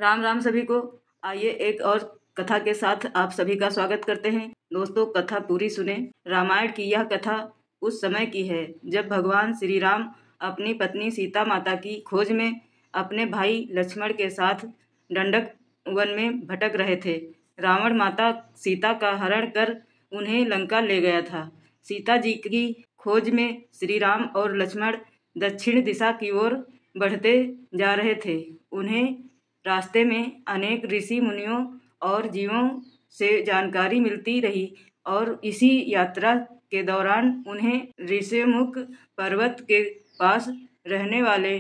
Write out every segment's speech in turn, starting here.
राम राम सभी को। आइए एक और कथा के साथ आप सभी का स्वागत करते हैं। दोस्तों, कथा पूरी सुने। रामायण की यह कथा उस समय की है जब भगवान श्री राम अपनी पत्नी सीता माता की खोज में अपने भाई लक्ष्मण के साथ दंडक वन में भटक रहे थे। रावण माता सीता का हरण कर उन्हें लंका ले गया था। सीता जी की खोज में श्री राम और लक्ष्मण दक्षिण दिशा की ओर बढ़ते जा रहे थे। उन्हें रास्ते में अनेक ऋषि मुनियों और जीवों से जानकारी मिलती रही और इसी यात्रा के दौरान उन्हें ऋषिमुख पर्वत के पास रहने वाले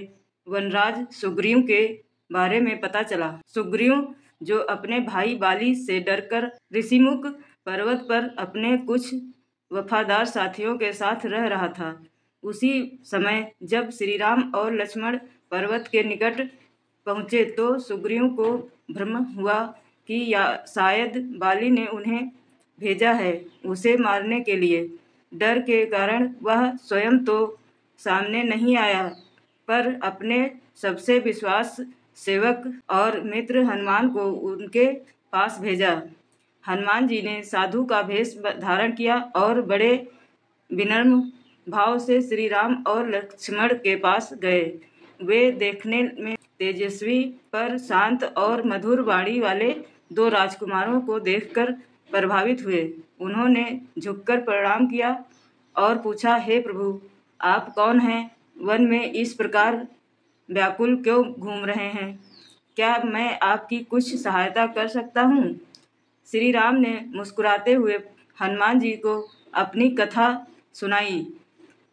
वनराज सुग्रीव के बारे में पता चला। सुग्रीव, जो अपने भाई बाली से डरकर ऋषिमुख पर्वत पर अपने कुछ वफादार साथियों के साथ रह रहा था, उसी समय जब श्री राम और लक्ष्मण पर्वत के निकट पहुँचे तो सुग्रीव को भ्रम हुआ कि या शायद बाली ने उन्हें भेजा है उसे मारने के लिए। डर के कारण वह स्वयं तो सामने नहीं आया, पर अपने सबसे विश्वास सेवक और मित्र हनुमान को उनके पास भेजा। हनुमान जी ने साधु का वेश धारण किया और बड़े विनम्र भाव से श्री राम और लक्ष्मण के पास गए। वे देखने में तेजस्वी पर शांत और मधुर वाणी वाले दो राजकुमारों को देखकर प्रभावित हुए। उन्होंने झुककर प्रणाम किया और पूछा, हे प्रभु, आप कौन हैं? वन में इस प्रकार व्याकुल क्यों घूम रहे हैं? क्या मैं आपकी कुछ सहायता कर सकता हूँ? श्री राम ने मुस्कुराते हुए हनुमान जी को अपनी कथा सुनाई।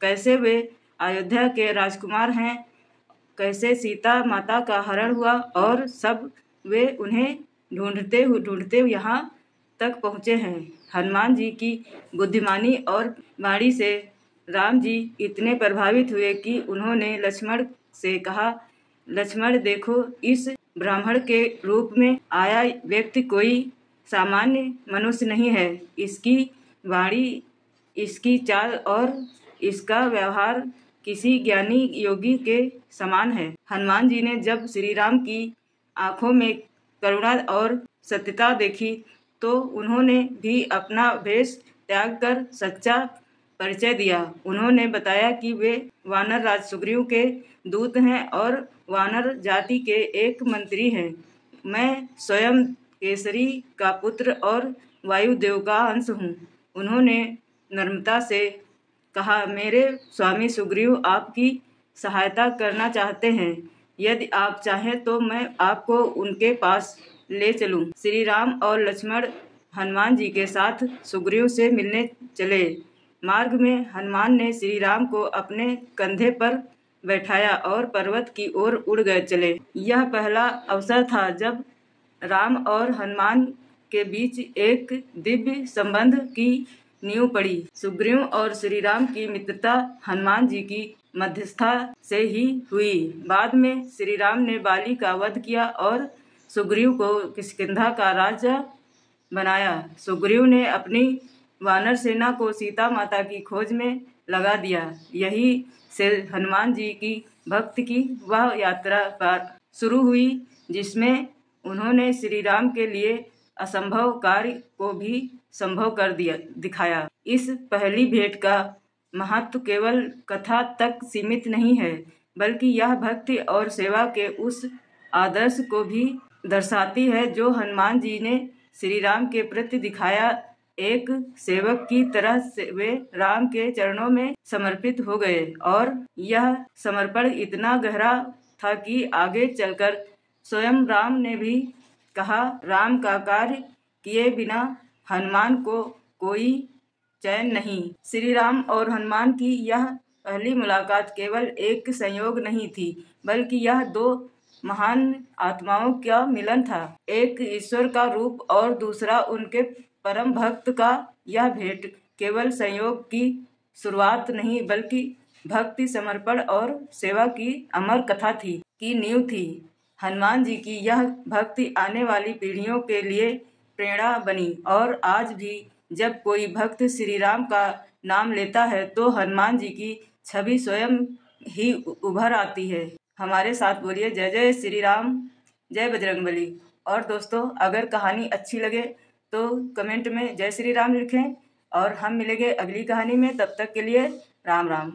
कैसे वे अयोध्या के राजकुमार हैं, कैसे सीता माता का हरण हुआ और सब वे उन्हें ढूंढते यहाँ तक पहुँचे हैं। हनुमान जी की बुद्धिमानी और वाणी से राम जी इतने प्रभावित हुए कि उन्होंने लक्ष्मण से कहा, लक्ष्मण देखो, इस ब्राह्मण के रूप में आया व्यक्ति कोई सामान्य मनुष्य नहीं है। इसकी वाणी, इसकी चाल और इसका व्यवहार किसी ज्ञानी योगी के समान है। हनुमान जी ने जब श्री राम की आंखों में करुणा और सत्यता देखी तो उन्होंने भी अपना वेश त्याग कर सच्चा परिचय दिया। उन्होंने बताया कि वे वानर राज सुग्रीव के दूत हैं और वानर जाति के एक मंत्री हैं। मैं स्वयं केसरी का पुत्र और वायुदेव का अंश हूँ। उन्होंने नम्रता से कहा, मेरे स्वामी सुग्रीव आपकी सहायता करना चाहते हैं। यदि आप चाहें तो मैं आपको उनके पास ले चलूं। श्री राम और लक्ष्मण हनुमान जी के साथ सुग्रीव से मिलने चले। मार्ग में हनुमान ने श्री राम को अपने कंधे पर बैठाया और पर्वत की ओर उड़ गए चले। यह पहला अवसर था जब राम और हनुमान के बीच एक दिव्य संबंध की नींव पड़ी। सुग्रीव और श्री राम की मित्रता हनुमान जी की मध्यस्थता से ही हुई। बाद में श्री राम ने बाली का वध किया और सुग्रीव को किष्किंधा का राजा बनाया। सुग्रीव ने अपनी वानर सेना को सीता माता की खोज में लगा दिया। यही से हनुमान जी की भक्ति की वह यात्रा पर शुरू हुई जिसमें उन्होंने श्री राम के लिए असंभव कार्य को भी संभव कर दिखाया। इस पहली भेंट का महत्व केवल कथा तक सीमित नहीं है, बल्कि यह भक्ति और सेवा के उस आदर्श को भी दर्शाती है जो हनुमान जी ने श्री राम के प्रति दिखाया। एक सेवक की तरह से वे राम के चरणों में समर्पित हो गए और यह समर्पण इतना गहरा था कि आगे चलकर स्वयं राम ने भी कहा, राम का कार्य किए बिना हनुमान को कोई चैन नहीं। श्री राम और हनुमान की यह पहली मुलाकात केवल एक संयोग नहीं थी, बल्कि यह दो महान आत्माओं का मिलन था। एक ईश्वर का रूप और दूसरा उनके परम भक्त का। यह भेंट केवल संयोग की शुरुआत नहीं, बल्कि भक्ति, समर्पण और सेवा की अमर कथा की नींव थी। हनुमान जी की यह भक्ति आने वाली पीढ़ियों के लिए प्रेरणा बनी और आज भी जब कोई भक्त श्री राम का नाम लेता है तो हनुमान जी की छवि स्वयं ही उभर आती है। हमारे साथ बोलिए, जय जय श्री राम। जय बजरंगबली। और दोस्तों, अगर कहानी अच्छी लगे तो कमेंट में जय श्री राम लिखें और हम मिलेंगे अगली कहानी में। तब तक के लिए राम राम।